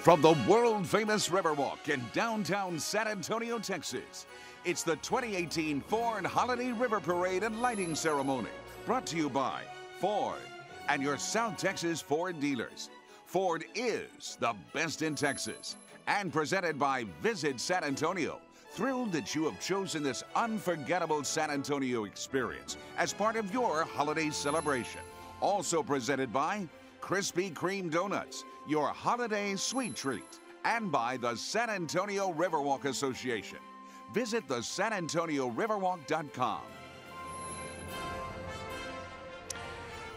From the world-famous Riverwalk in downtown San Antonio, Texas, it's the 2018 Ford Holiday River Parade and Lighting Ceremony, brought to you by Ford and your South Texas Ford dealers. Ford is the best in Texas, and presented by Visit San Antonio. Thrilled that you have chosen this unforgettable San Antonio experience as part of your holiday celebration. Also presented by Krispy Kreme Donuts, your holiday sweet treat, and by the San Antonio Riverwalk Association. Visit the SanAntonioRiverwalk.com.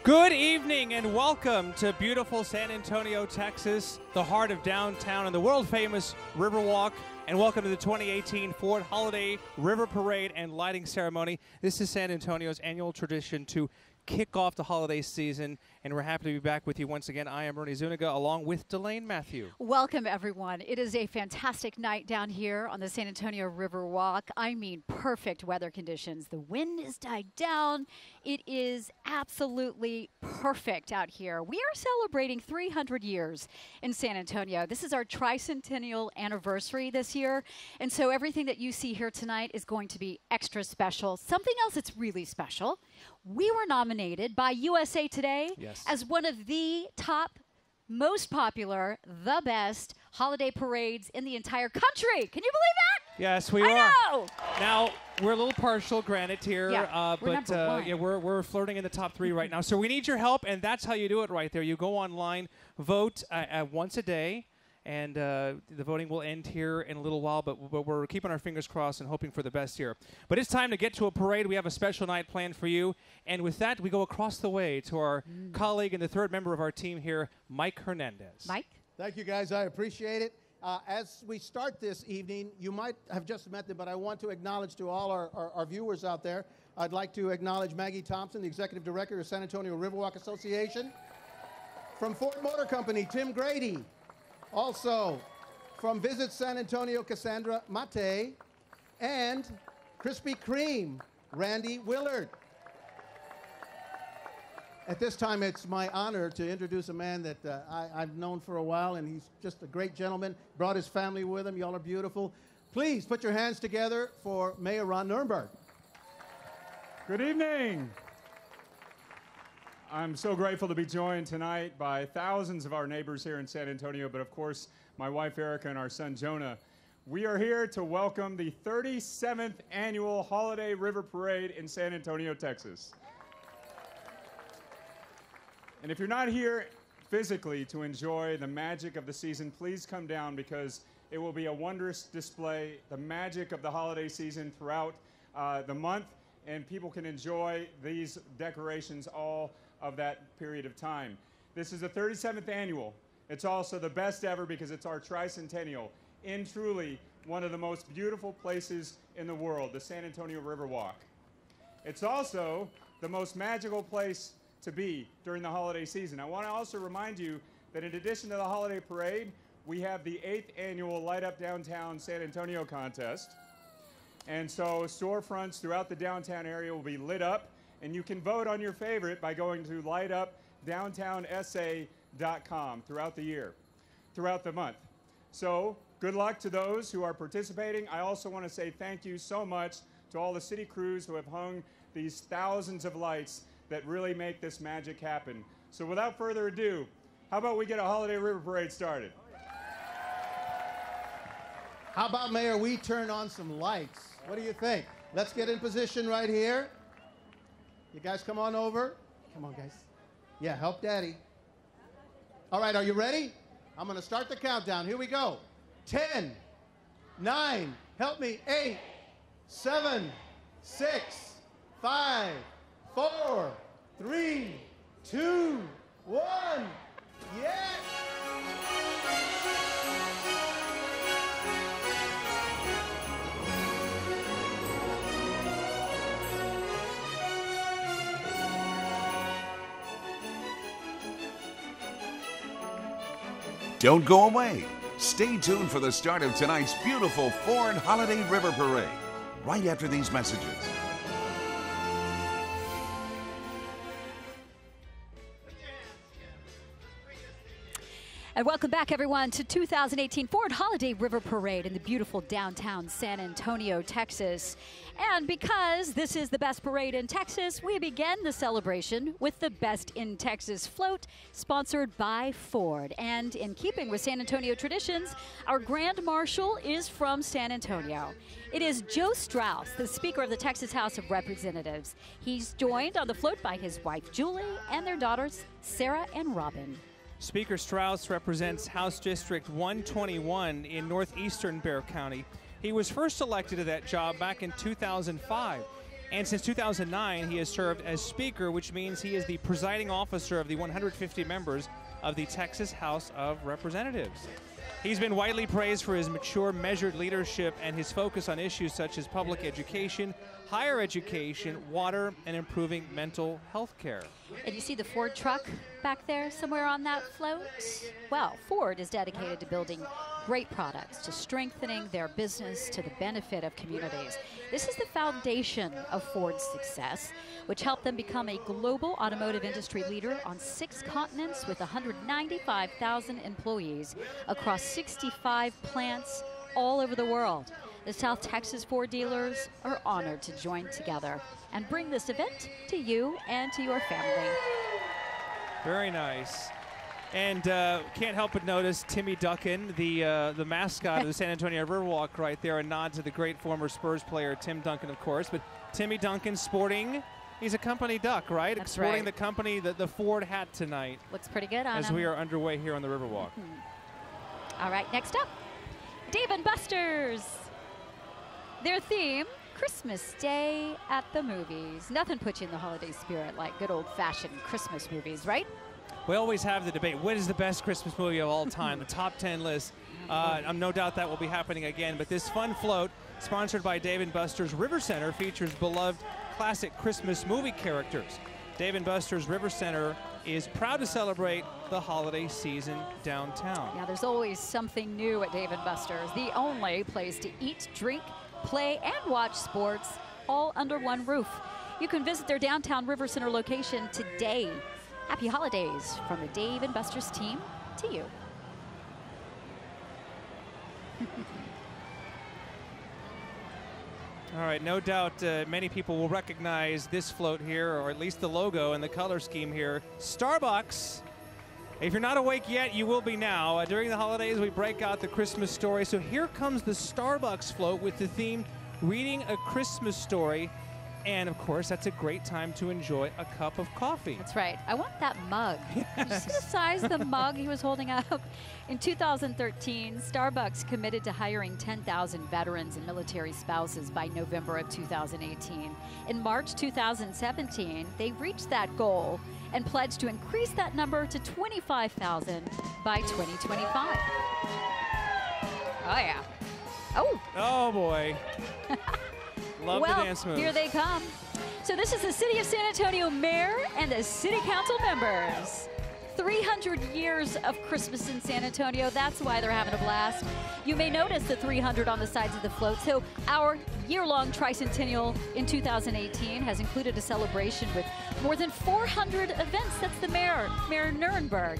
Good evening and welcome to beautiful San Antonio, Texas, the heart of downtown and the world-famous Riverwalk. And welcome to the 2018 Ford Holiday River Parade and Lighting Ceremony. This is San Antonio's annual tradition to kick off the holiday season, and we're happy to be back with you once again. I am Ernie Zuniga, along with Delane Matthew. Welcome, everyone. It is a fantastic night down here on the San Antonio Riverwalk. I mean, perfect weather conditions. The wind has died down. It is absolutely perfect out here. We are celebrating 300 years in San Antonio. This is our tricentennial anniversary this year, and so everything that you see here tonight is going to be extra special. Something else that's really special, we were nominated by USA Today as one of the top, most popular, the best holiday parades in the entire country. Can you believe that? Yes, we are. I know. Now, we're a little partial, granted, here, we're but we're flirting in the top 3 right now. So we need your help, and that's how you do it right there. You go online, vote once a day. And the voting will end here in a little while, but we're keeping our fingers crossed and hoping for the best here. But it's time to get to a parade. We have a special night planned for you. And with that, we go across the way to our colleague and the third member of our team here, Mike Hernandez. Mike? Thank you, guys. I appreciate it. As we start this evening, you might have just met them, but I want to acknowledge to all our viewers out there, I'd like to acknowledge Maggie Thompson, the Executive Director of San Antonio Riverwalk Association. From Ford Motor Company, Tim Grady. Also, from Visit San Antonio, Cassandra Mate, and Krispy Kreme, Randy Willard. At this time, it's my honor to introduce a man that I've known for a while, and he's just a great gentleman, brought his family with him. Y'all are beautiful. Please put your hands together for Mayor Ron Nirenberg. Good evening. I'm so grateful to be joined tonight by thousands of our neighbors here in San Antonio, but of course, my wife Erica and our son Jonah. We are here to welcome the 37th Annual Holiday River Parade in San Antonio, Texas. And if you're not here physically to enjoy the magic of the season, please come down because it will be a wondrous display, the magic of the holiday season throughout the month, and people can enjoy these decorations all of that period of time. This is the 37th annual. It's also the best ever because it's our tricentennial in truly one of the most beautiful places in the world, the San Antonio Riverwalk. It's also the most magical place to be during the holiday season. I want to also remind you that in addition to the holiday parade, we have the 8th annual Light Up Downtown San Antonio contest. And so storefronts throughout the downtown area will be lit up, and you can vote on your favorite by going to lightupdowntownsa.com throughout the year, throughout the month. So good luck to those who are participating. I also want to say thank you so much to all the city crews who have hung these thousands of lights that really make this magic happen. So without further ado, how about we get a Holiday River Parade started? How about, Mayor, we turn on some lights? What do you think? Let's get in position right here. You guys come on over. Come on, guys. Yeah, help Daddy. All right, are you ready? I'm going to start the countdown. Here we go. 10, 9, help me, 8, 7, 6, 5, 4, 3, 2, 1. Yes! Don't go away. Stay tuned for the start of tonight's beautiful Ford Holiday River Parade, right after these messages. And welcome back, everyone, to 2018 Ford Holiday River Parade in the beautiful downtown San Antonio, Texas. And because this is the best parade in Texas, we begin the celebration with the Best in Texas float, sponsored by Ford. And in keeping with San Antonio traditions, our Grand Marshal is from San Antonio. It is Joe STRAUS, the Speaker of the Texas House of Representatives. He's joined on the float by his wife, Julie, and their daughters, Sarah and Robin. Speaker STRAUS represents House District 121 in northeastern Bexar County. He was first elected to that job back in 2005. And since 2009, he has served as Speaker, which means he is the presiding officer of the 150 members of the Texas House of Representatives. He's been widely praised for his mature, measured leadership and his focus on issues such as public education, higher education, water, and improving mental health care. And you see the Ford truck back there somewhere on that float? Well, Ford is dedicated to building great products, to strengthening their business to the benefit of communities. This is the foundation of Ford's success, which helped them become a global automotive industry leader on 6 continents with 195,000 employees across 65 plants all over the world. The South Texas Ford dealers are honored to join together and bring this event to you and to your family. Very nice. And can't help but notice Timmy Duncan, the mascot of the San Antonio Riverwalk right there, a nod to the great former Spurs player Tim Duncan, of course. But Timmy Duncan sporting, he's a company duck, right? That's sporting right. the company, the Ford hat tonight. Looks pretty good on as him. we are underway here on the Riverwalk. All right, next up, Dave & Buster's. Their theme, Christmas Day at the Movies. Nothing puts you in the holiday spirit like good old-fashioned Christmas movies, right? We always have the debate, what is the best Christmas movie of all time? The top 10 list. I'm no doubt that will be happening again, but this fun float, sponsored by Dave & Buster's River Center, features beloved classic Christmas movie characters. Dave & Buster's River Center is proud to celebrate the holiday season downtown. Yeah, there's always something new at Dave & Buster's, the only place to eat, drink, play, and watch sports all under one roof. You can visit their downtown River Center location today. Happy holidays from the Dave & Buster's team to you. All right, no doubt many people will recognize this float here, or at least the logo and the color scheme here. Starbucks. If you're not awake yet, you will be now. During the holidays, we break out the Christmas story. So here comes the Starbucks float with the theme, Reading a Christmas Story. And, of course, that's a great time to enjoy a cup of coffee. That's right. I want that mug. Yes. Did you see the size of the mug he was holding up? In 2013, Starbucks committed to hiring 10,000 veterans and military spouses by November of 2018. In March 2017, they reached that goal and pledged to increase that number to 25,000 by 2025. Oh, yeah. Oh. Oh, boy. Love well, the dance moves. Here they come. So this is the City of San Antonio Mayor and the City Council members. 300 years of Christmas in San Antonio. That's why they're having a blast. You may notice the 300 on the sides of the float. So our year-long tricentennial in 2018 has included a celebration with more than 400 events. That's the mayor, Mayor NIRENBERG.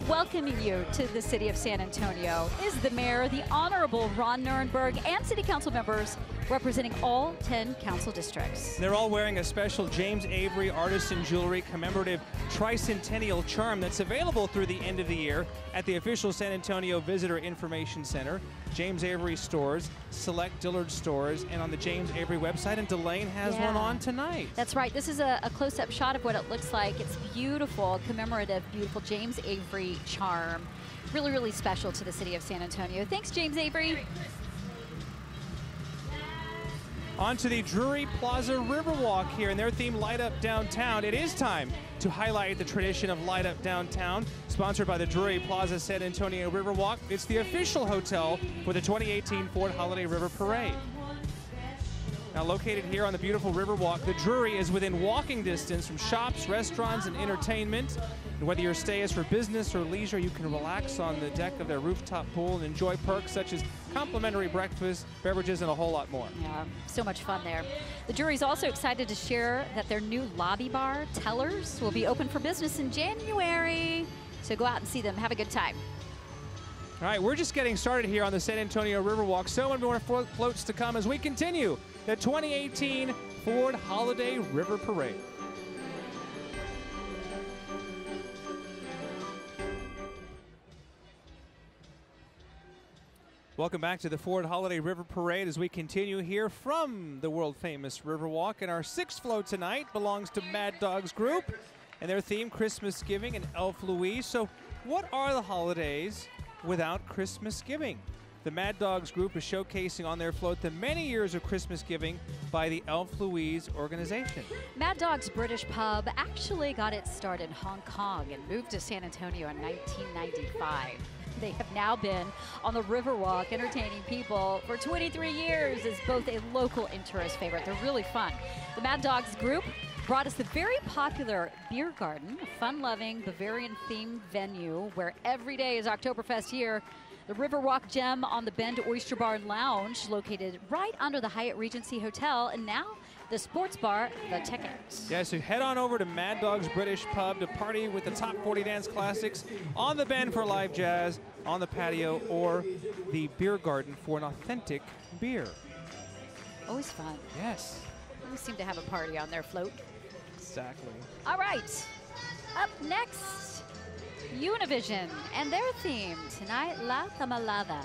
Welcoming you to the City of San Antonio is the mayor, the Honorable Ron NIRENBERG, and City Council members representing all 10 council districts. They're all wearing a special James Avery Artisan Jewelry commemorative tricentennial charm that's available through the end of the year at the official San Antonio Visitor Information Center, James Avery stores, select Dillard stores, and on the James Avery website, and Delane has one on tonight. That's right. This is a close-up shot of what it looks like. It's beautiful, commemorative, beautiful James Avery charm. Really, really special to the City of San Antonio. Thanks, James Avery. On to the Drury Plaza Riverwalk here, and their theme, Light Up Downtown. It is time to highlight the tradition of Light Up Downtown, sponsored by the Drury Plaza San Antonio Riverwalk. It's the official hotel for the 2018 Ford Holiday River Parade. Now located here on the beautiful Riverwalk, the Drury is within walking distance from shops, restaurants, and entertainment. And whether your stay is for business or leisure, you can relax on the deck of their rooftop pool and enjoy perks such as complimentary breakfast, beverages, and a whole lot more. Yeah, so much fun there. The Drury's also excited to share that their new lobby bar, Tellers, will be open for business in January. So go out and see them. Have a good time. All right, we're just getting started here on the San Antonio Riverwalk. So many more floats to come as we continue the 2018 Ford Holiday River Parade. Welcome back to the Ford Holiday River Parade as we continue here from the world-famous Riverwalk. And our sixth float tonight belongs to Mad Dog's group and their theme, Christmas Giving and Elf Louise. So what are the holidays without Christmas giving? The Mad Dogs group is showcasing on their float the many years of Christmas giving by the Elf Louise organization. Mad Dog's British pub actually got its start in Hong Kong and moved to San Antonio in 1995. They have now been on the Riverwalk entertaining people for 23 years as both a local and tourist favorite. They're really fun. The Mad Dogs group brought us the very popular Beer Garden, a fun-loving Bavarian-themed venue where every day is Oktoberfest here. The Riverwalk Gem on the Bend Oyster Bar and Lounge, located right under the Hyatt Regency Hotel, and now the sports bar, The Ticket. Yeah, so head on over to Mad Dog's British Pub to party with the top 40 dance classics, on the Bend for live jazz, on the patio, or the Beer Garden for an authentic beer. Always fun. Yes. Always seem to have a party on their float. Exactly. All right, up next, UNIVISION and their theme tonight, La Tamalada.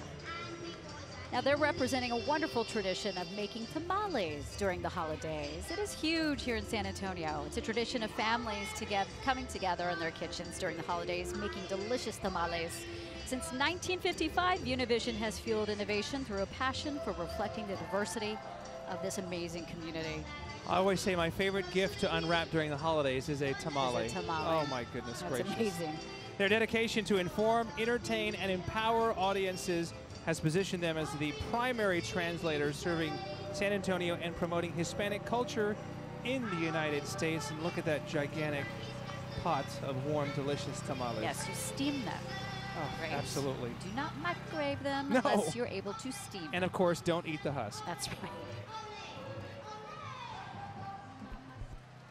Now they're representing a wonderful tradition of making tamales during the holidays. It is huge here in San Antonio. It's a tradition of families coming together in their kitchens during the holidays, making delicious tamales. Since 1955, UNIVISION has fueled innovation through a passion for reflecting the diversity of this amazing community. I always say my favorite gift to unwrap during the holidays is a tamale. Oh my goodness gracious. That's amazing. Their dedication to inform, entertain, and empower audiences has positioned them as the primary translators serving San Antonio and promoting Hispanic culture in the United States. And look at that gigantic pot of warm, delicious tamales. Yes, you steam them. Oh, Great. absolutely. Do not microwave them No. unless you're able to steam them. And of course, don't eat the husk. That's right.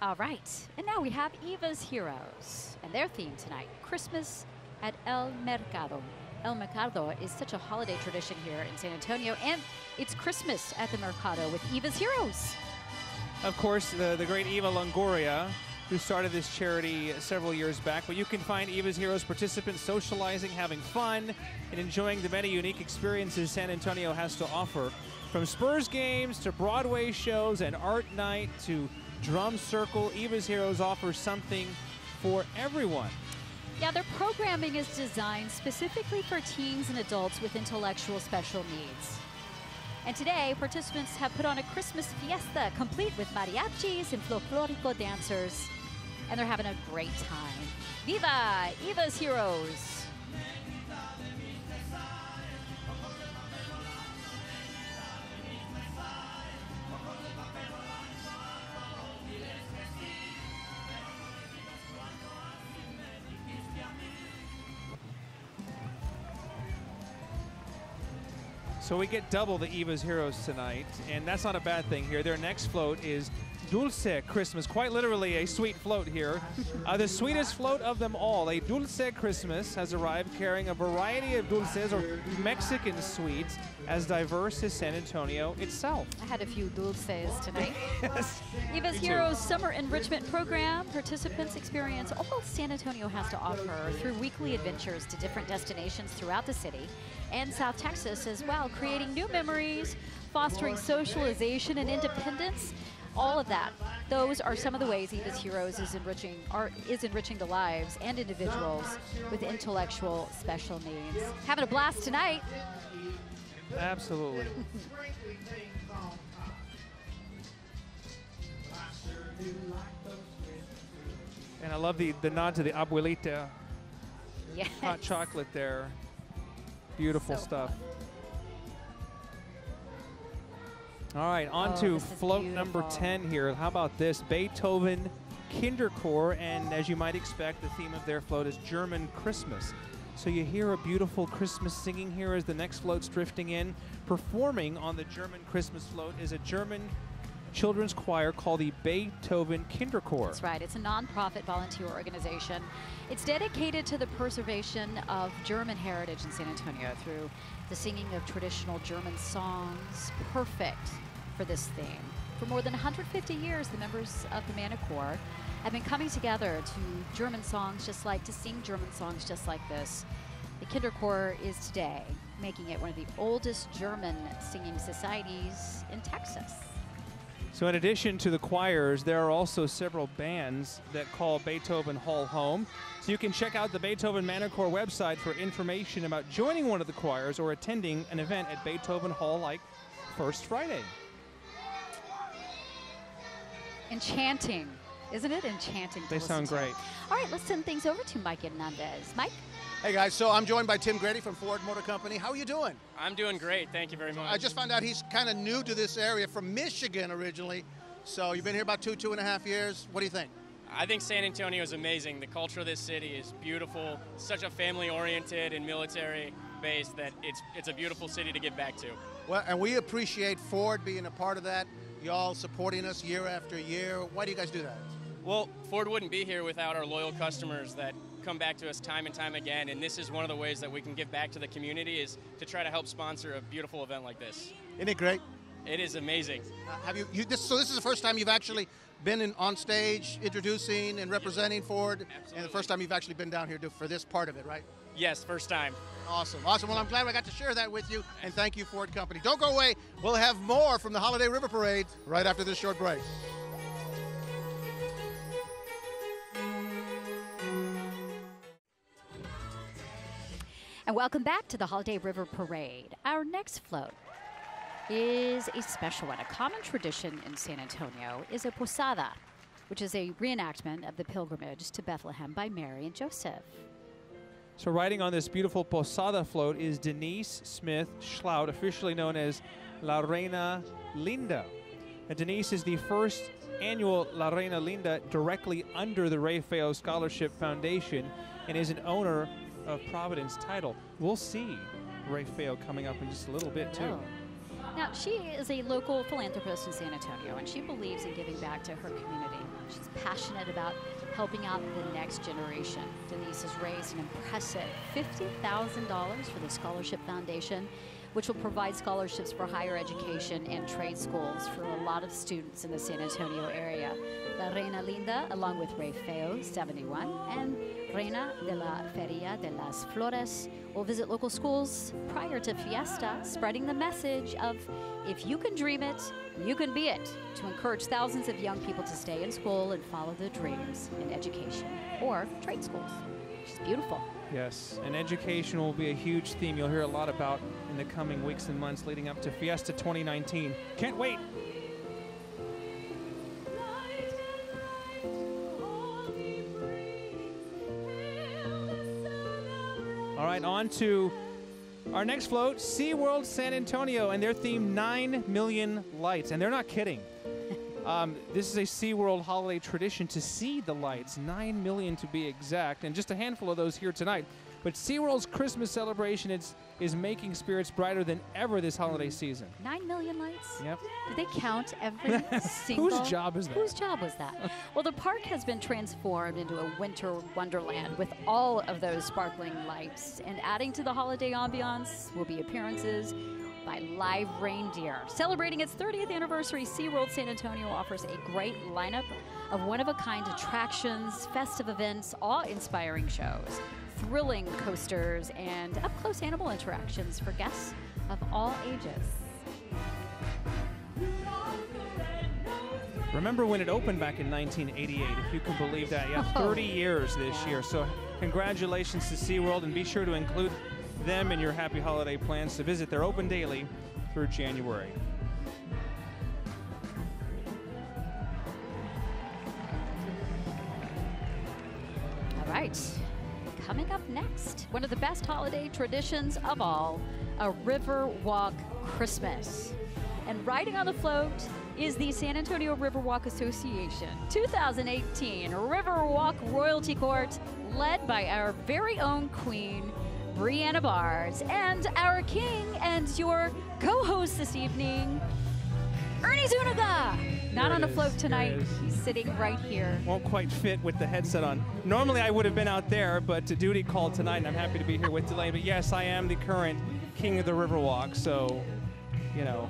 All right, and now we have EVA'S Heroes and their theme tonight, Christmas at El Mercado. El Mercado is such a holiday tradition here in San Antonio, and it's Christmas at the Mercado with EVA'S Heroes. Of course, the great Eva Longoria, who started this charity several years back, but you can find EVA'S Heroes participants socializing, having fun, and enjoying the many unique experiences San Antonio has to offer. From SPURS games to Broadway shows and art night to drum circle, EVA'S Heroes offers something for everyone. Yeah, their programming is designed specifically for teens and adults with intellectual special needs. And today, participants have put on a Christmas fiesta complete with mariachis and folklorico dancers, and they're having a great time. Viva EVA'S Heroes! So we get double the EVA'S Heroes tonight, and that's not a bad thing here. Their next float is Dulce Christmas, quite literally a sweet float here. The sweetest float of them all, a Dulce Christmas, has arrived carrying a variety of dulces, or Mexican sweets, as diverse as San Antonio itself. I had a few dulces tonight. Yes. EVA'S Me too. Heroes Summer Enrichment Program. Participants experience all San Antonio has to offer through weekly adventures to different destinations throughout the city and South Texas as well, creating new memories, fostering socialization and independence. All of that. Those are some of the ways EVA'S Heroes is enriching the lives and individuals with intellectual special needs. Having a blast tonight. Absolutely. And I love the nod to the abuelita. Yes. Hot chocolate there. Beautiful So stuff. fun. All right, on Oh, to this is float number beautiful. 10 here. How about this? Beethoven Kinderchor, and as you might expect, the theme of their float is German Christmas. So you hear a beautiful Christmas singing here as the next float's drifting in. Performing on the German Christmas float is a German children's choir called the Beethoven Kinderchor. That's right. It's a nonprofit volunteer organization. It's dedicated to the preservation of German heritage in San Antonio through the singing of traditional German songs, perfect for this theme. For more than 150 years, the members of the Manticore have been coming together to German songs to sing German songs just like this. The Kinderchor is today making it one of the oldest German singing societies in Texas. So in addition to the choirs, there are also several bands that call Beethoven Hall home. So you can check out the Beethoven Manticore website for information about joining one of the choirs or attending an event at Beethoven Hall like First Friday. Enchanting, isn't it? Enchanting to They listen sound to. great. All right, let's send things over to Mike Hernandez. Mike? Hey guys, so I'm joined by Tim Grady from Ford Motor Company. How are you doing? I'm doing great. Thank you very much. I just found out he's kind of new to this area, from Michigan originally. So you've been here about two and a half years. What do you think? I think San Antonio is amazing. The culture of this city is beautiful. Such a family-oriented and military base that it's a beautiful city to get back to. Well, and we appreciate Ford being a part of that. Y'all supporting us year after year. Why do you guys do that? Well, Ford wouldn't be here without our loyal customers that come back to us time and time again, and this is one of the ways that we can give back to the community is to try to help sponsor a beautiful event like this. Isn't it great? It is amazing. So this is the first time you've actually been on stage introducing and representing Ford, Absolutely. and the first time you've actually been down here for this part of it, right? Yes, first time. Awesome. Well, I'm glad I got to share that with you, and thank you, Ford Company. Don't go away. We'll have more from the Holiday River Parade right after this short break. And welcome back to the Holiday River Parade. Our next float is a special one. A common tradition in San Antonio is a posada, which is a reenactment of the pilgrimage to Bethlehem by Mary and Joseph. So riding on this beautiful posada float is Denise Smith Schlaut, officially known as La Reina Linda. And Denise is the first annual La Reina Linda directly under the Ray Feo Scholarship Foundation and is an owner of Providence title. We'll see Ray Feo coming up in just a little bit too. Now, she is a local philanthropist in San Antonio, and she believes in giving back to her community. She's passionate about helping out the next generation. Denise has raised an impressive $50,000 for the Scholarship Foundation, which will provide scholarships for higher education and trade schools for a lot of students in the San Antonio area. La Reina Linda, along with Ray Feo, 71, and Reina de la Feria de las Flores, will visit local schools prior to Fiesta, spreading the message of, if you can dream it, you can be it, to encourage thousands of young people to stay in school and follow their dreams in education or trade schools. She's beautiful. Yes, and education will be a huge theme you'll hear a lot about in the coming weeks and months leading up to Fiesta 2019. Can't wait. All right, on to our next float, SeaWorld San Antonio, and their theme, 9 million lights. And they're not kidding. This is a SeaWorld holiday tradition to see the lights, 9 million to be exact, and just a handful of those here tonight. But SeaWorld's Christmas celebration is making spirits brighter than ever this holiday season. 9 million lights? Yep. Did they count every single? Whose job is that? Whose job was that? Well, the park has been transformed into a winter wonderland with all of those sparkling lights. And adding to the holiday ambiance will be appearances by live reindeer. Celebrating its 30th anniversary, SeaWorld San Antonio offers a great lineup of one-of-a-kind attractions, festive events, awe-inspiring shows, thrilling coasters, and up-close animal interactions for guests of all ages. Remember when it opened back in 1988, if you can believe that. Yeah, 30 years this year. So congratulations to SeaWorld, and be sure to include them in your happy holiday plans to visit. They're open daily through January. All right. Coming up next, one of the best holiday traditions of all, a Riverwalk Christmas. And riding on the float is the San Antonio Riverwalk Association 2018 Riverwalk Royalty Court, led by our very own queen, Brianna Bars, and our king and your co-host this evening, Ernie Zuniga. Not on a float tonight. He's sitting right here. Won't quite fit with the headset on. Normally I would have been out there, but duty called tonight, and I'm happy to be here with Delane. But yes, I am the current king of the Riverwalk, so, you know,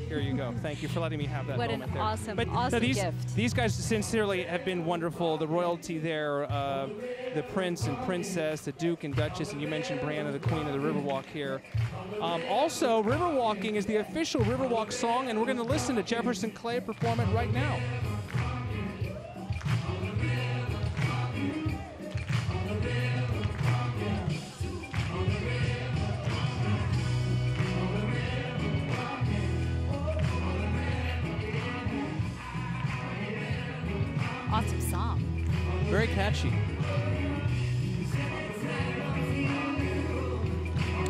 here you go. Thank you for letting me have that What moment an there. awesome, but awesome gift. These guys sincerely have been wonderful. The royalty there, the prince and princess, the duke and duchess, and you mentioned Brianna, the queen of the Riverwalk here. Also, Riverwalking is the official Riverwalk song, and we're going to listen to Jefferson Clay perform it right now. Awesome song. Very catchy.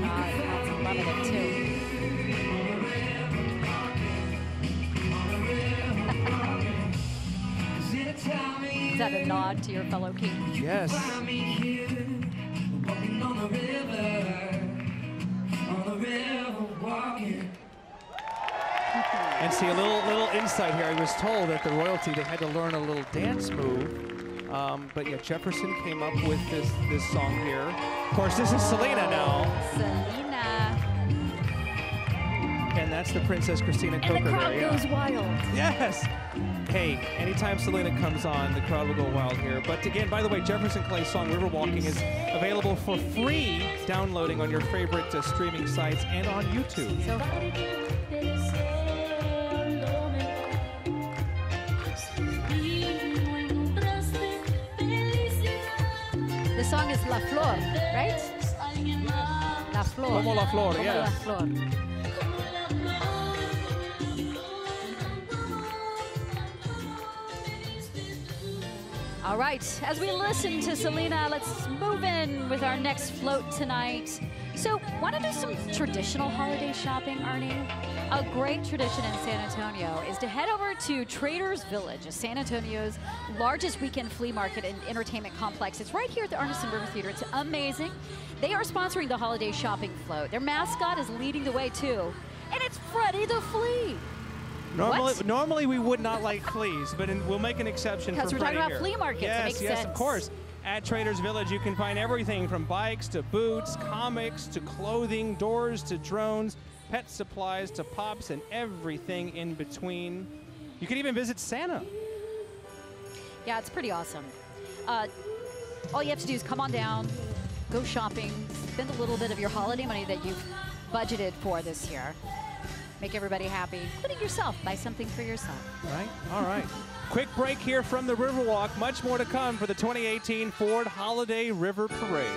I'm loving it too. Is that a nod to your fellow king? Yes. And see, a little insight here. I was told that the royalty, they had to learn a little dance move. But yeah, Jefferson came up with this song here. Of course, this is Selena now. Selena. And that's the Princess Christina Coco And the crowd there, goes wild. Yes. Hey, anytime Selena comes on, the crowd will go wild here. But again, by the way, Jefferson Clay's song Riverwalking is available for free downloading on your favorite streaming sites and on YouTube. So the song is La Flor, right? La Flor. Como La Flor, Como yes. La Flor. All right, as we listen to Selena, let's move in with our next float tonight. So, want to do some traditional holiday shopping, Arnie? A great tradition in San Antonio is to head over to Traders Village, San Antonio's largest weekend flea market and entertainment complex. It's right here at the Arneson River Theater. It's amazing. They are sponsoring the holiday shopping float. Their mascot is leading the way, too. And it's Freddie the Flea. Normally we would not like fleas, but we'll make an exception for Because we're talking Freddie about here. flea markets. Yes, it makes yes, sense. of course. At Traders Village, you can find everything from bikes to boots, comics to clothing, doors to drones, pet supplies to pops, and everything in between. You can even visit Santa. Yeah, it's pretty awesome. All you have to do is come on down, go shopping, spend a little bit of your holiday money that you've budgeted for this year. Make everybody happy, including yourself. Buy something for yourself. Right? All right. Quick break here from the Riverwalk. Much more to come for the 2018 Ford Holiday River Parade.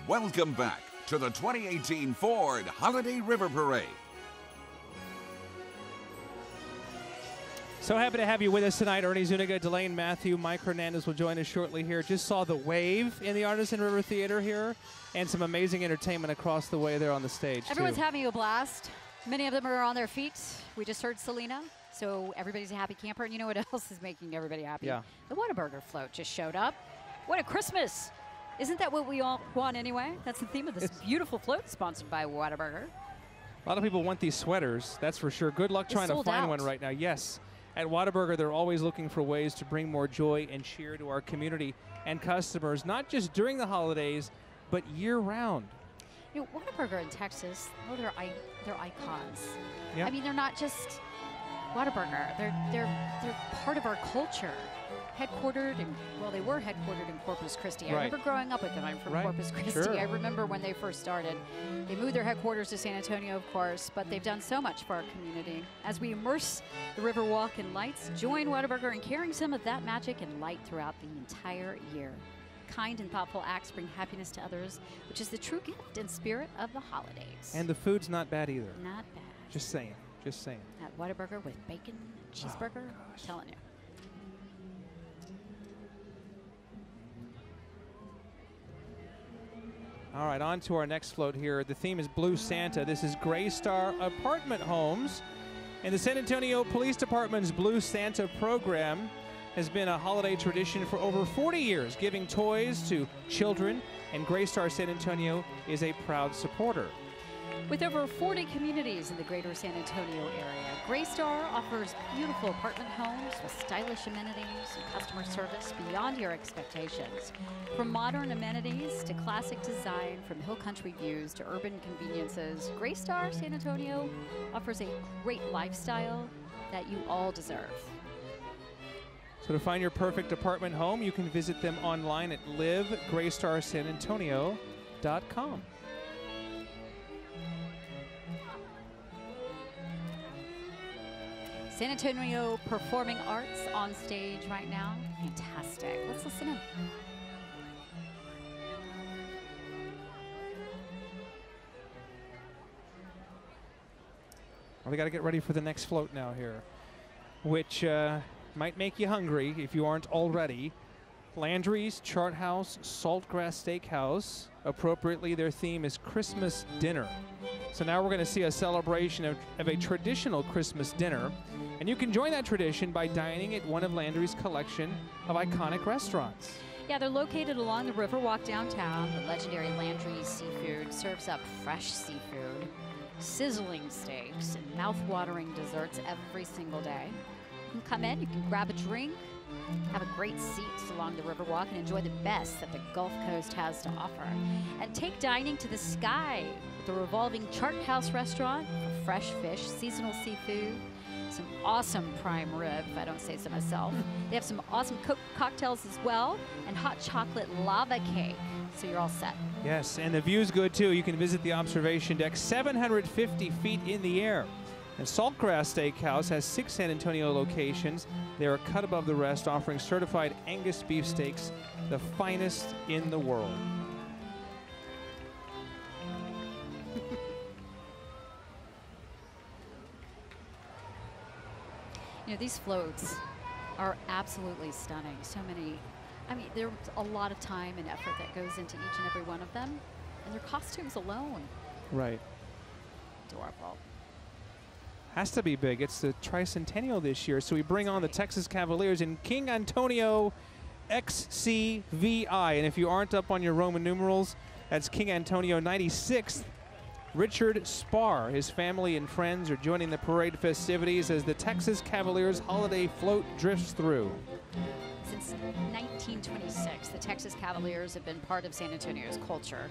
Welcome back to the 2018 Ford Holiday River Parade. So happy to have you with us tonight. Ernie Zuniga, Delane Matthew, Mike Hernandez will join us shortly here. Just saw the wave in the Arneson River Theater here, and some amazing entertainment across the way there on the stage. Everyone's having a blast. Many of them are on their feet. We just heard Selena, so everybody's a happy camper. And you know what else is making everybody happy? Yeah. The WHATABURGER float just showed up. What a Christmas! Isn't that what we all want anyway? That's the theme of this beautiful float sponsored by WHATABURGER. A lot of people want these sweaters, that's for sure. Good luck trying to sold find out. one right now. Yes. At WHATABURGER, they're always looking for ways to bring more joy and cheer to our community and customers, not just during the holidays, but year-round. You know, WHATABURGER in Texas, oh, they're icons. Yep. I mean, they're not just WHATABURGER. They're part of our culture. Headquartered in, well, they were headquartered in Corpus Christi. I Right. remember growing up with them. I'm from Right. Corpus Christi. Sure. I remember when they first started. They moved their headquarters to San Antonio, of course, but they've done so much for our community. As we immerse the Riverwalk in lights, join WHATABURGER in carrying some of that magic and light throughout the entire year. Kind and thoughtful acts bring happiness to others, which is the true gift and spirit of the holidays. And the food's not bad either. Not bad. Just saying. Just saying. At WHATABURGER with bacon, cheeseburger, I'm telling you. All right, on to our next float here. The theme is Blue Santa. This is GREYSTAR Apartment Homes and the San Antonio Police Department's Blue Santa program. has been a holiday tradition for over 40 years, giving toys to children, and GREYSTAR San Antonio is a proud supporter. With over 40 communities in the greater San Antonio area, GREYSTAR offers beautiful apartment homes with stylish amenities and customer service beyond your expectations. From modern amenities to classic design, from hill country views to urban conveniences, GREYSTAR San Antonio offers a great lifestyle that you all deserve. So to find your perfect apartment home, you can visit them online at livegraystarsanantonio.com. San Antonio Performing Arts on stage right now. Fantastic. Let's listen in. Well, we got to get ready for the next float now here, which might make you hungry if you aren't already. Landry's, Chart House, Saltgrass Steakhouse. Appropriately, their theme is Christmas dinner. So now we're going to see a celebration of a traditional Christmas dinner. And you can join that tradition by dining at one of Landry's collection of iconic restaurants. Yeah, they're located along the Riverwalk downtown. The legendary Landry's Seafood serves up fresh seafood, sizzling steaks, and mouth-watering desserts every single day. You can come in, you can grab a drink, have a great seat along the Riverwalk, and enjoy the best that the Gulf Coast has to offer. And take dining to the sky with the revolving Chart House restaurant for fresh fish, seasonal seafood, some awesome prime rib, if I don't say so myself. They have some awesome cocktails as well, and hot chocolate lava cake, so you're all set. Yes, and the view's good too. You can visit the observation deck 750 feet in the air. And Saltgrass Steakhouse has 6 San Antonio locations. They are cut above the rest, offering certified Angus beef steaks, the finest in the world. You know, these floats are absolutely stunning. So many, I mean, there's a lot of time and effort that goes into each and every one of them. And their costumes alone. Right. Adorable. Has to be big. It's the tricentennial this year, so we bring on the Texas Cavaliers in King Antonio XCVI. And if you aren't up on your Roman numerals, that's King Antonio 96th. Richard SPARR, his family and friends are joining the parade festivities as the Texas Cavaliers holiday float drifts through. Since 1926, the Texas Cavaliers have been part of San Antonio's culture,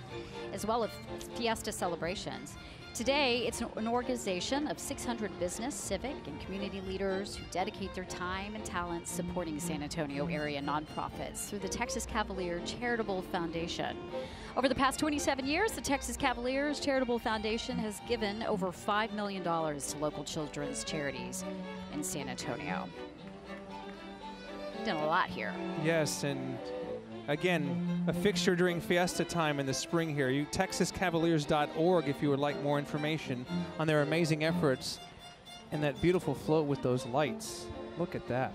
as well as fiesta celebrations. Today, it's an organization of 600 business, civic, and community leaders who dedicate their time and talents supporting San Antonio area nonprofits through the Texas Cavalier Charitable Foundation. Over the past 27 years, the Texas Cavaliers Charitable Foundation has given over $5 million to local children's charities in San Antonio. We've done a lot here. Yes, and again, a fixture during fiesta time in the spring here. TexasCavaliers.org if you would like more information on their amazing efforts and that beautiful float with those lights. Look at that.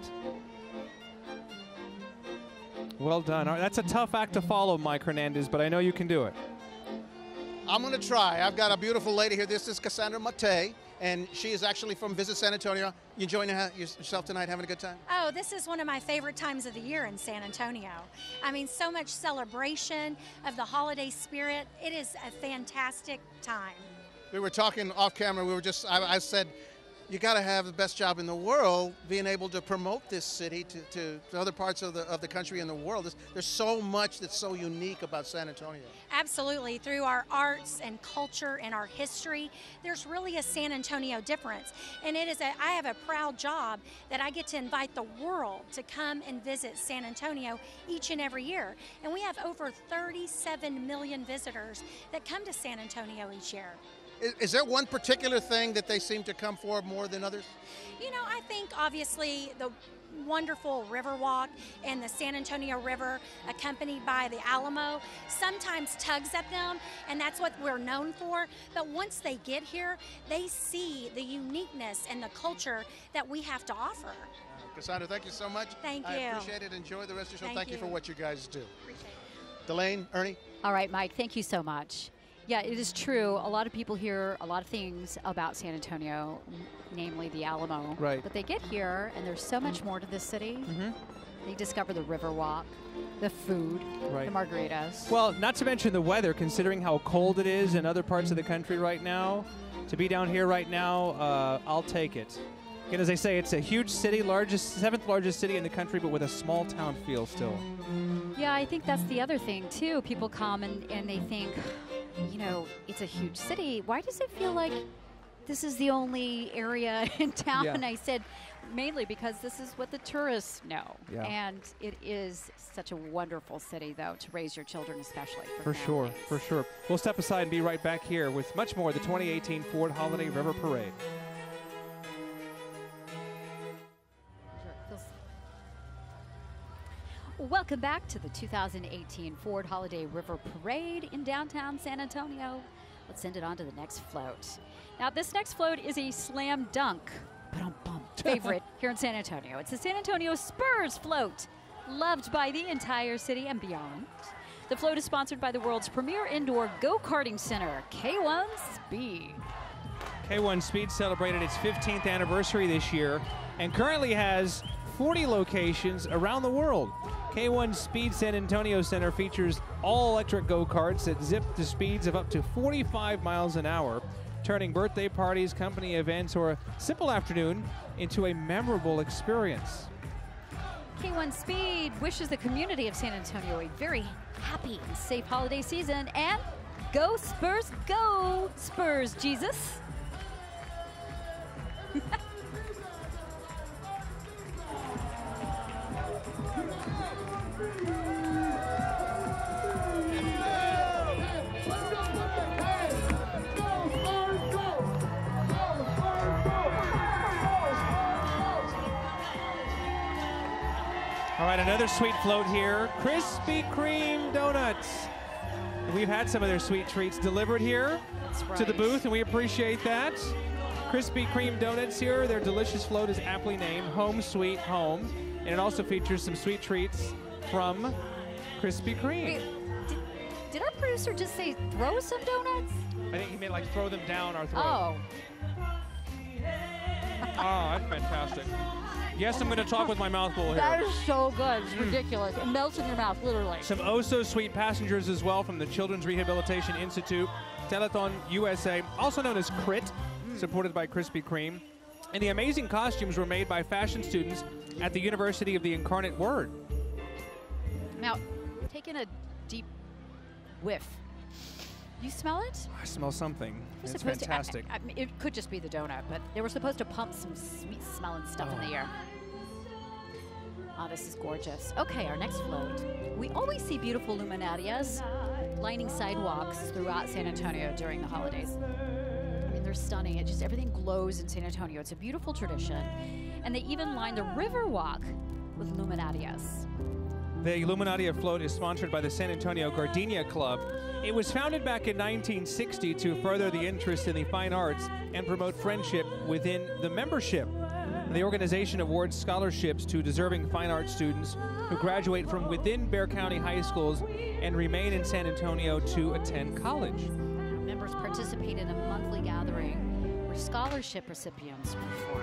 Well done. All right, that's a tough act to follow, Mike Hernandez, but I know you can do it. I'm going to try. I've got a beautiful lady here. This is Cassandra Mate, and she is actually from Visit San Antonio. You enjoying yourself tonight, having a good time? Oh, this is one of my favorite times of the year in San Antonio. I mean, so much celebration of the holiday spirit. It is a fantastic time. We were talking off camera. I said, you got to have the best job in the world being able to promote this city to other parts of the country and the world. There's so much that's so unique about San Antonio. Absolutely. Through our arts and culture and our history, there's really a San Antonio difference. And I have a proud job that I get to invite the world to come and visit San Antonio each and every year. And we have over 37 million visitors that come to San Antonio each year. Is there one particular thing that they seem to come for more than others? You know, I think obviously the wonderful Riverwalk and the San Antonio River, accompanied by the Alamo, sometimes tugs at them, and that's what we're known for. But once they get here, they see the uniqueness and the culture that we have to offer. Cassandra, thank you so much. Thank you. I appreciate it. Enjoy the rest of the show. Thank you for what you guys do. Appreciate it. Delane, Ernie? All right, Mike, thank you so much. Yeah, it is true. A lot of people hear a lot of things about San Antonio, namely the Alamo. Right. But they get here, and there's so much more to this city. They discover the Riverwalk, the food, Right. the margaritas. Well, not to mention the weather, considering how cold it is in other parts of the country right now. To be down here right now, I'll take it. Again, as I say, it's a huge city, seventh largest city in the country, but with a small town feel still. Yeah, I think that's the other thing, too. People come and they think, you know, it's a huge city. Why does it feel like this is the only area in town? Yeah. And I said, mainly because this is what the tourists know. Yeah. And it is such a wonderful city, though, to raise your children, especially. For sure, families. for sure. We'll step aside and be right back here with much more of the 2018 Ford Holiday River Parade. Welcome back to the 2018 Ford Holiday River Parade in downtown San Antonio. Let's send it on to the next float. Now, this next float is a slam dunk favorite here in San Antonio. It's the San Antonio SPURS float, loved by the entire city and beyond. The float is sponsored by the world's premier indoor go-karting center, K1 Speed. K1 Speed celebrated its 15th anniversary this year and currently has 40 locations around the world. K1 Speed San Antonio Center features all-electric go-karts that zip to speeds of up to 45 miles an hour, turning birthday parties, company events, or a simple afternoon into a memorable experience. K1 Speed wishes the community of San Antonio a very happy and safe holiday season, and go Spurs, go Spurs, Jesus. All right, another sweet float here. Krispy Kreme donuts. We've had some of their sweet treats delivered here to the booth, and we appreciate that. Krispy Kreme donuts here. Their delicious float is aptly named Home Sweet Home, and it also features some sweet treats from Krispy Kreme. Wait, did our producer just say throw some donuts? I think he meant like throw them down our throat. Oh. Oh, that's fantastic. Yes, I'm going to talk with my mouth full here. That is so good. It's ridiculous. It melts in your mouth, literally. Some oh-so-sweet passengers as well from the Children's Rehabilitation Institute, Telethon USA, also known as CRIT, supported by Krispy Kreme. And the amazing costumes were made by fashion students at the University of the Incarnate Word. Now, taking a deep whiff. You smell it? I smell something. You're It's supposed to- fantastic. I mean, it could just be the donut, but they were supposed to pump some sweet smelling stuff in the air. Oh, this is gorgeous. Okay, our next float. We always see beautiful luminarias lining sidewalks throughout San Antonio during the holidays. I mean, they're stunning. It just, everything glows in San Antonio. It's a beautiful tradition. And they even line the Riverwalk with luminarias. The Illuminaria float is sponsored by the San Antonio Gardenia Club. It was founded back in 1960 to further the interest in the fine arts and promote friendship within the membership. The organization awards scholarships to deserving fine arts students who graduate from within Bexar County high schools and remain in San Antonio to attend college. Members participate in a monthly gathering where scholarship recipients perform.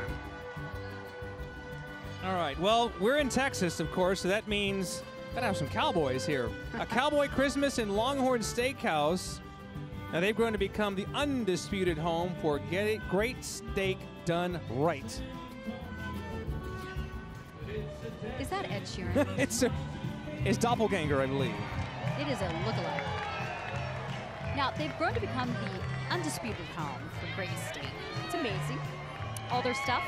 All right, well, we're in Texas, of course, so that means gotta have some cowboys here. A Cowboy Christmas in Longhorn Steakhouse. Now, they've grown to become the undisputed home for great steak done right. Is that Ed Sheeran? It's doppelganger, I believe. It is a lookalike. Now, they've grown to become the undisputed home for great steak. It's amazing. All their stuff.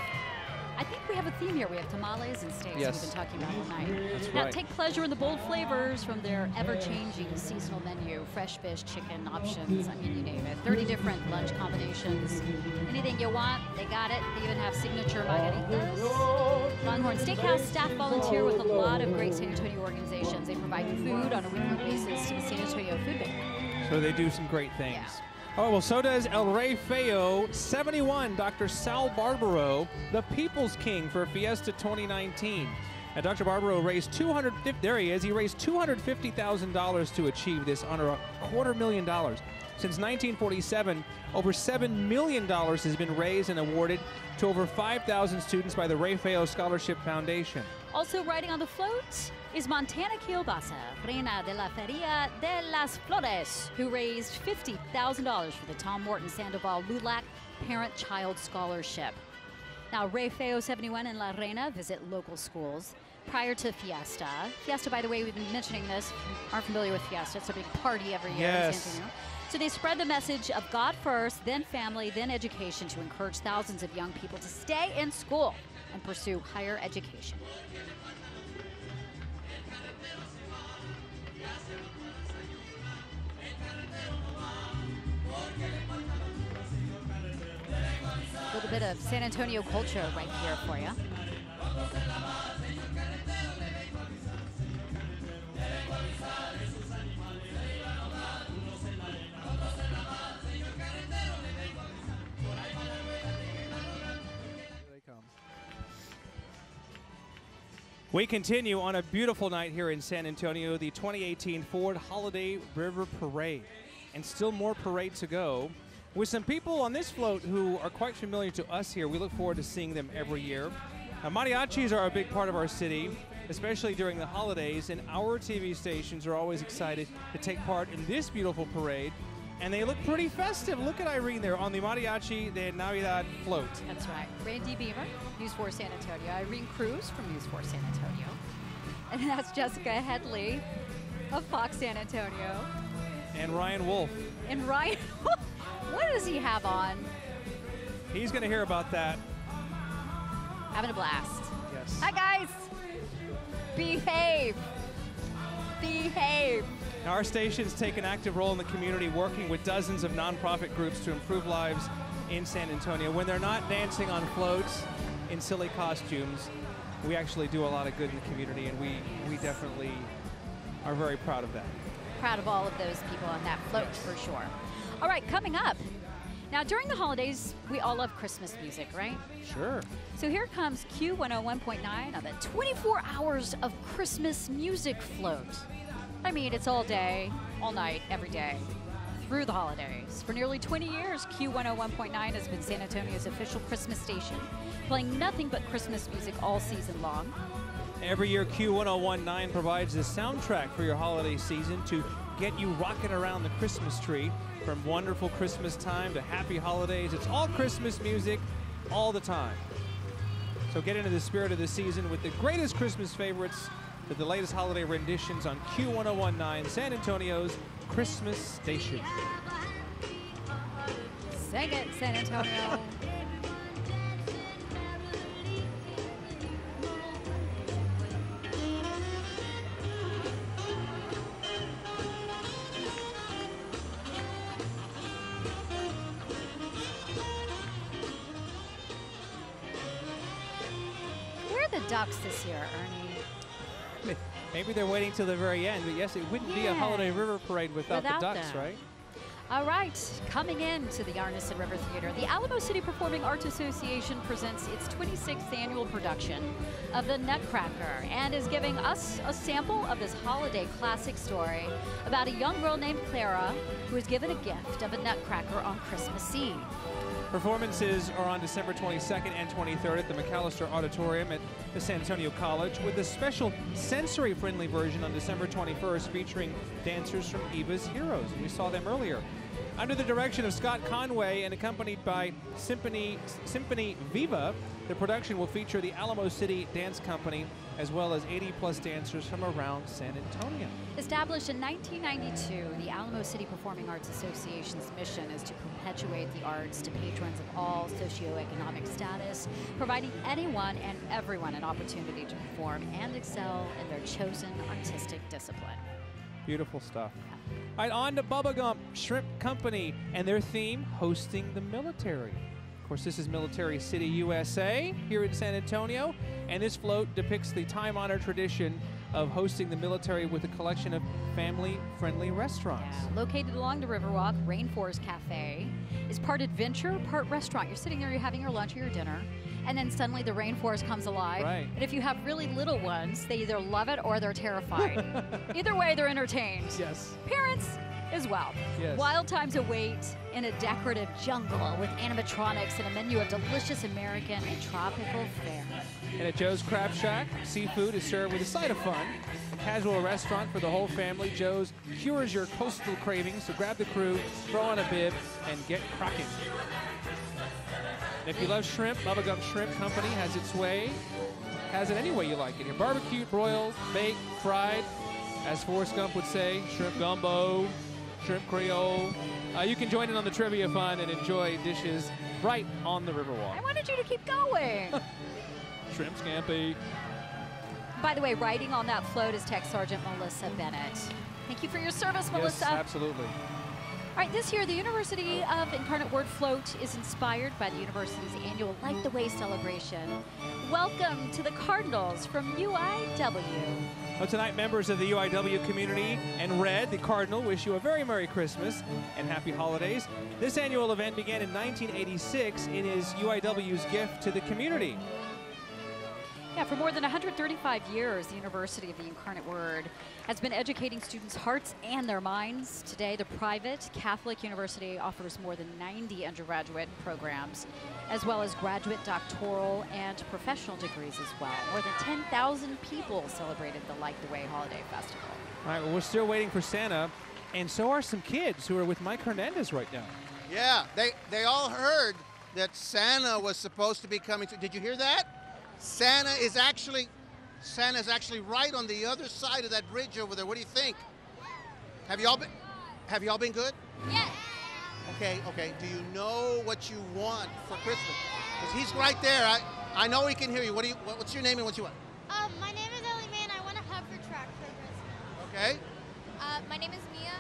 I think we have a theme here. We have tamales and steaks Yes. we've been talking about all night. That's Now, right. take pleasure in the bold flavors from their ever-changing seasonal menu. Fresh fish, chicken options, I mean, you name it. 30 different lunch combinations. Anything you want, they got it. They even have signature margaritas. Longhorn Steakhouse staff volunteer with a lot of great San Antonio organizations. They provide food on a weekly basis to the San Antonio Food Bank. So they do some great things. Yeah. Oh, well, so does El Rey Feo 71, Dr. Sal Barbaro, the People's King for Fiesta 2019. Now, Dr. Barbaro raised there he is, he raised $250,000 to achieve this honor, $250,000. Since 1947, over $7 million has been raised and awarded to over 5,000 students by the Rey Feo Scholarship Foundation. Also riding on the float is Montana Kielbasa, Reina de la Feria de las Flores, who raised $50,000 for the Tom Morton Sandoval Lulac Parent-Child Scholarship. Now, Ray Feo 71 and La Reina visit local schools prior to Fiesta. Fiesta, by the way, we've been mentioning this. If you aren't familiar with Fiesta, it's a big party every year in San Antonio. So they spread the message of God first, then family, then education to encourage thousands of young people to stay in school and pursue higher education. A little bit of San Antonio culture right here for you. We continue on a beautiful night here in San Antonio, the 2018 Ford Holiday River Parade. And still more parade to go. With some people on this float who are quite familiar to us here, we look forward to seeing them every year. Mariachis are a big part of our city, especially during the holidays, and our TV stations are always excited to take part in this beautiful parade. And they look pretty festive. Look at Irene there on the Mariachi de Navidad float. That's right. Randy Beamer, News 4 San Antonio. Irene Cruz from News 4 San Antonio. And that's Jessica Headley of Fox San Antonio. And Ryan Wolf. And Ryan, what does he have on? He's going to hear about that. Having a blast. Yes. Hi, guys. Behave. Behave. Now, our stations take an active role in the community, working with dozens of nonprofit groups to improve lives in San Antonio. When they're not dancing on floats in silly costumes, we actually do a lot of good in the community, and we definitely are very proud of that. Proud of all of those people on that float, for sure. All right, coming up. Now, during the holidays, we all love Christmas music, right? Sure. So here comes Q101.9 on the 24 hours of Christmas music float. I mean, it's all day, all night, every day, through the holidays. For nearly 20 years, Q101.9 has been San Antonio's official Christmas station, playing nothing but Christmas music all season long. Every year, Q1019 provides the soundtrack for your holiday season to get you rocking around the Christmas tree. From wonderful Christmas time to happy holidays, it's all Christmas music all the time. So get into the spirit of the season with the greatest Christmas favorites, with the latest holiday renditions on Q1019, San Antonio's Christmas station. Sing it, San Antonio. Where are the Ducks this year, Ernie? Maybe they're waiting till the very end, but yes, it wouldn't be a Holiday River Parade without the Ducks, them. right? All right, coming into the Arneson River Theater, the Alamo City Performing Arts Association presents its 26th annual production of The Nutcracker and is giving us a sample of this holiday classic story about a young girl named Clara who is given a gift of a nutcracker on Christmas Eve. Performances are on December 22nd and 23rd at the McAllister Auditorium at the San Antonio College, with a special sensory-friendly version on December 21st featuring dancers from EVA'S Heroes. We saw them earlier. Under the direction of Scott Conway and accompanied by Symphony Viva, the production will feature the Alamo City Dance Company as well as 80-plus dancers from around San Antonio. Established in 1992, the Alamo City Performing Arts Association's mission is to perpetuate the arts to patrons of all socioeconomic status, providing anyone and everyone an opportunity to perform and excel in their chosen artistic discipline. Beautiful stuff. All right, on to Bubba Gump Shrimp Company and their theme, hosting the military. Of course, this is Military City, USA, here in San Antonio, and this float depicts the time-honored tradition of hosting the military with a collection of family-friendly restaurants. Yeah, located along the Riverwalk, Rainforest Cafe is part adventure, part restaurant. You're sitting there, you're having your lunch or your dinner, and then suddenly the rainforest comes alive. Right. And if you have really little ones, they either love it or they're terrified. Either way, they're entertained. Yes. Parents, as well. Yes. Wild times await in a decorative jungle with animatronics and a menu of delicious American and tropical fare. And at Joe's Crab Shack, seafood is served with a side of fun. A casual restaurant for the whole family. Joe's cures your coastal cravings, so grab the crew, throw on a bib, and get cracking. And if you love shrimp, Bubblegum Shrimp Company has its way. Has it any way you like it here. Barbecued, broiled, baked, fried. As Forrest Gump would say, shrimp gumbo, shrimp creole. You can join in on the trivia fun and enjoy dishes right on the Riverwalk. I wanted you to keep going. Shrimp scampi. By the way, riding on that float is Tech Sergeant Melissa Bennett. Thank you for your service, Melissa. Yes, absolutely. All right, this year, the University of Incarnate Word Float is inspired by the university's annual Light the Way celebration. Welcome to the Cardinals from UIW. Well, tonight, members of the UIW community and Red, the Cardinal, wish you a very Merry Christmas and Happy Holidays. This annual event began in 1986 and is UIW's gift to the community. Yeah, for more than 135 years, the University of the Incarnate Word has been educating students' hearts and their minds. Today, the private Catholic university offers more than 90 undergraduate programs, as well as graduate, doctoral, and professional degrees as well. More than 10,000 people celebrated the Light the Way Holiday Festival. All right, well, we're still waiting for Santa, and so are some kids who are with Mike Hernandez right now. Yeah, they all heard that Santa was supposed to be coming. Did you hear that? Santa's actually right on the other side of that bridge over there. What do you think? Have you all been good? Yes. Okay. Do you know what you want for Christmas? Because he's right there. I know he can hear you. What's your name and what you want? My name is Ellie Mae and I want a hover truck for Christmas. Okay. My name is Mia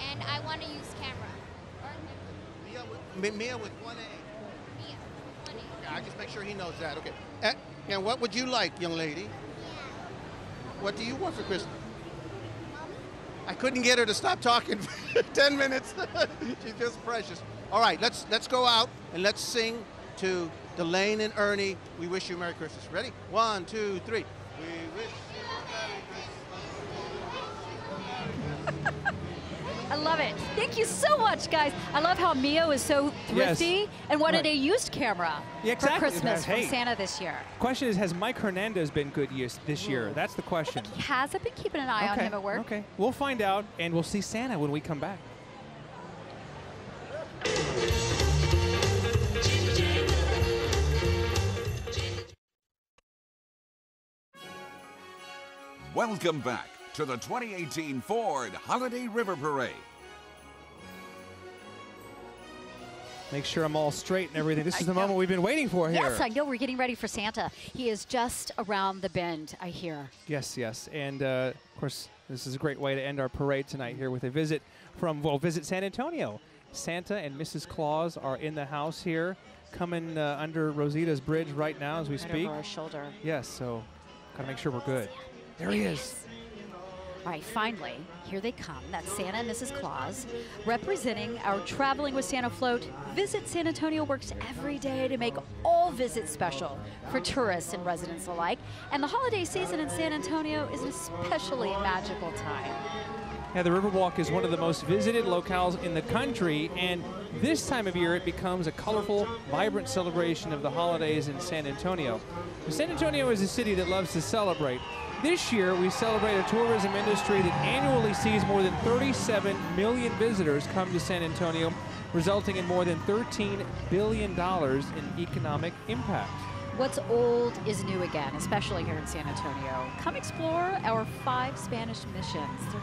and I want to use camera. Mia with one A. Mia, 1A. Okay, I just make sure he knows that. Okay. And what would you like, young lady? Yeah. What do you want for Christmas? Mommy? I couldn't get her to stop talking for 10 minutes. She's just precious. All right, let's go out and let's sing to Delane and Ernie. We wish you Merry Christmas. Ready? 1, 2, 3. We wish you Merry Christmas. I love it. Thank you so much, guys. I love how Mio is so thrifty and wanted a used camera for Christmas from Santa this year. Question is, has Mike Hernandez been good this year? That's the question. He has. I've been keeping an eye on him at work. Okay, we'll find out, and we'll see Santa when we come back. Welcome back to the 2018 Ford Holiday River Parade. Make sure I'm all straight and everything. This is the moment we've been waiting for here. Yes, I know. We're getting ready for Santa. He is just around the bend, I hear. Yes. And, of course, this is a great way to end our parade tonight here with a visit from, Visit San Antonio. Santa and Mrs. Claus are in the house here, coming under Rosita's bridge right now as we speak. Over our shoulder. Yes, so got to make sure we're good. There he is. All right, finally, here they come. That's Santa and Mrs. Claus. Representing our Traveling with Santa float, Visit San Antonio works every day to make all visits special for tourists and residents alike. And the holiday season in San Antonio is an especially magical time. Yeah, the Riverwalk is one of the most visited locales in the country, and this time of year it becomes a colorful, vibrant celebration of the holidays in San Antonio. San Antonio is a city that loves to celebrate. This year, we celebrate a tourism industry that annually sees more than 37 million visitors come to San Antonio, resulting in more than $13 billion in economic impact. What's old is new again, especially here in San Antonio. Come explore our 5 Spanish missions. They're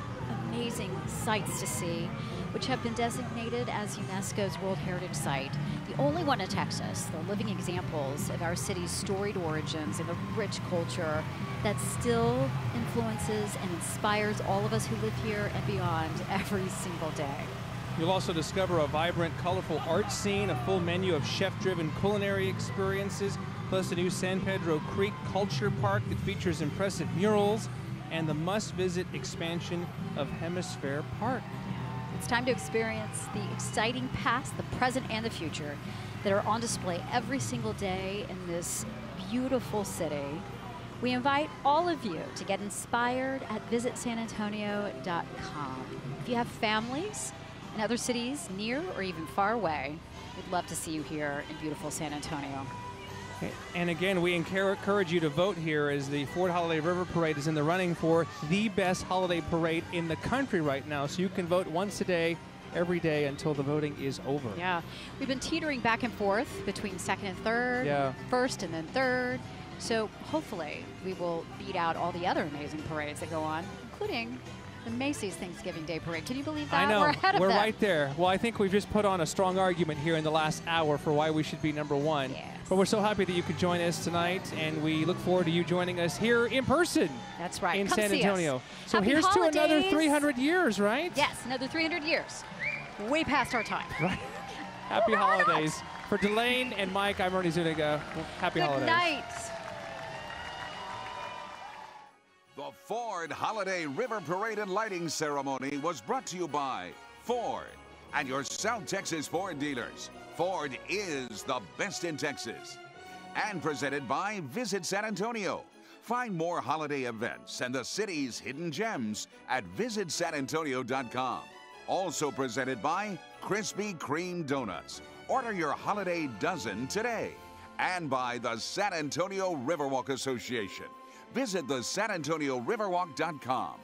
amazing sights to see, which have been designated as UNESCO's World Heritage Site. The only one in Texas. They're living examples of our city's storied origins and the rich culture that still influences and inspires all of us who live here and beyond every single day. You'll also discover a vibrant, colorful art scene, a full menu of chef-driven culinary experiences, plus a new San Pedro Creek Culture Park that features impressive murals, and the must-visit expansion of Hemisphere Park. It's time to experience the exciting past, the present, and the future that are on display every single day in this beautiful city. We invite all of you to get inspired at visitsanantonio.com. If you have families in other cities near or even far away, we'd love to see you here in beautiful San Antonio. And again, we encourage you to vote here as the Ford Holiday River Parade is in the running for the best holiday parade in the country right now. So you can vote once a day, every day until the voting is over. Yeah, we've been teetering back and forth between second and third, first and then third. So hopefully we will beat out all the other amazing parades that go on, including the Macy's Thanksgiving Day Parade. Can you believe that? I know. We're ahead of We're them. right there. Well, I think we've just put on a strong argument here in the last hour for why we should be number one. Yes. But we're so happy that you could join us tonight, and we look forward to you joining us here in person. That's right. In Come San see Antonio. us. So Happy here's holidays. to another 300 years, right? Yes, another 300 years. Way past our time. Right. Happy holidays. For Delane and Mike, I'm Ernie Zuniga. Happy holidays. Good night. The Ford Holiday River Parade and Lighting Ceremony was brought to you by Ford and your South Texas Ford dealers. Ford is the best in Texas. And presented by Visit San Antonio. Find more holiday events and the city's hidden gems at visitsanantonio.com. Also presented by Krispy Kreme Donuts. Order your holiday dozen today. And by the San Antonio Riverwalk Association. Visit the SanAntonioRiverwalk.com.